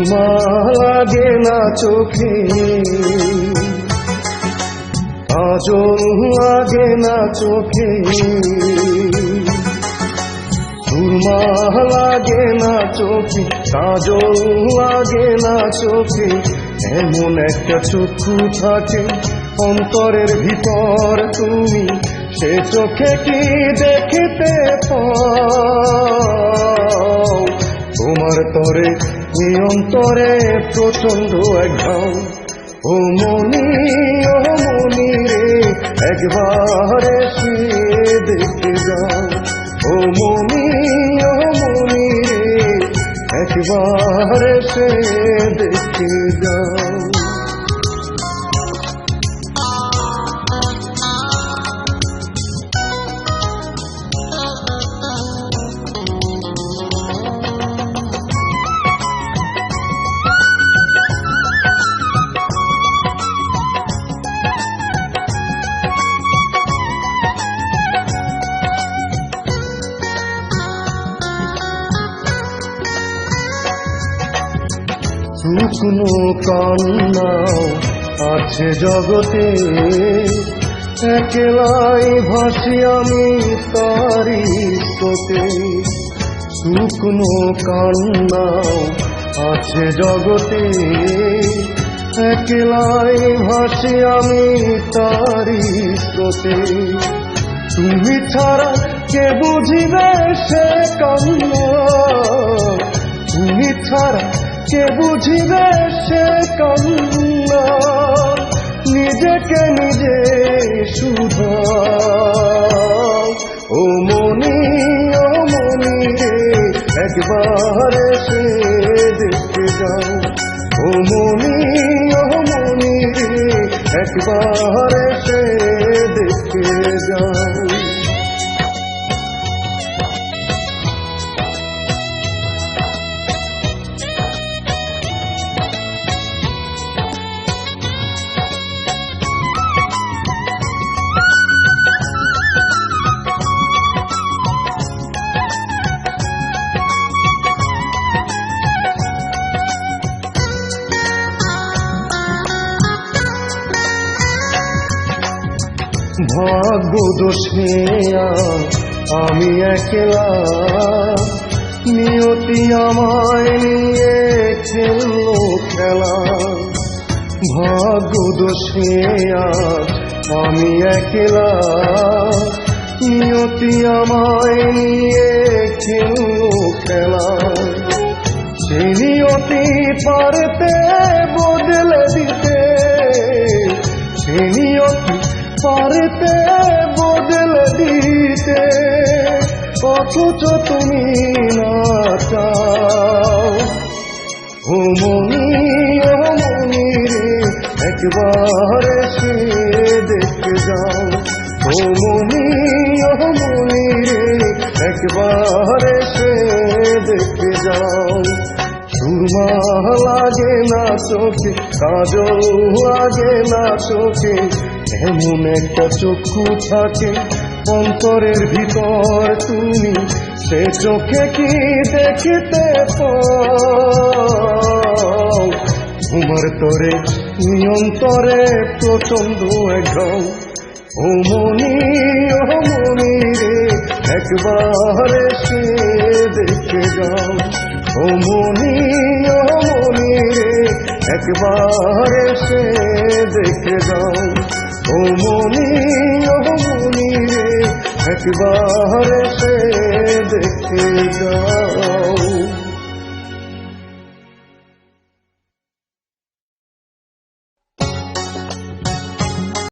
সুরমা লাগে না চোখে, কাজল লাগে না চোখে, সুরমা লাগে না চোখে, কাজল লাগে না চোখে। এমন একটা চক্ষু থাকে অন্তরের ভিতর, তুমি সে চোখে কি দেখিতে পাও? তোমার তরে এই অন্তরে প্রচন্ড এক ঘাও। ও মনি রে, একবার এসে দেখে যাও। ও মনি রে, একবার এসে দেখে যাও। শুকনো কান্নাও আছে জগতে, একলাই ভাসি আমি তারি স্রোতে। শুকনো কান্নাও আছে জগতে, একলাই ভাসি আমি তারি স্রোতে। তুমি ছাড়া কে বুঝিবে সে কান্না, তুমি ছাড়া কে বুঝিবে সে কান্না। নিজেকে নিজে শুধাও। ও মনি রে, একবার এসে দেখে যাও। ও মনি রে, একবার এসে দেখে যাও। ভাগ্য দোষে আমি একলা, নিয়তি আমায় নিয়ে খেললো খেলা। ভাগ্য দোষে আমি একলা, নিয়তি আমায় নিয়ে খেললো খেলা। সে নিয়তি পারতে বদলে দিতে, সে নিয়তি পারতে বদলে দিতে, অথচ তুমি না চাও। ও মনি রে, একবার এসে দেখে যাও। ও মনি রে, একবার এসে দেখে যাও। সুরমা লাগে না চোখে, কাজল লাগে না চোখে, এমন একটা চক্ষু থাকে অন্তরের ভিতর, তুমি সে চোখে কি দেখিতে পাও? তোমার তরে অন্তরে প্রচন্ড এক ঘাও। ও মনি রে, একবার এসে দেখে যাও। ও মনি রে, একবার এসে দেখে যাও। ও মনি রে, একবার এসে দেখে যাও।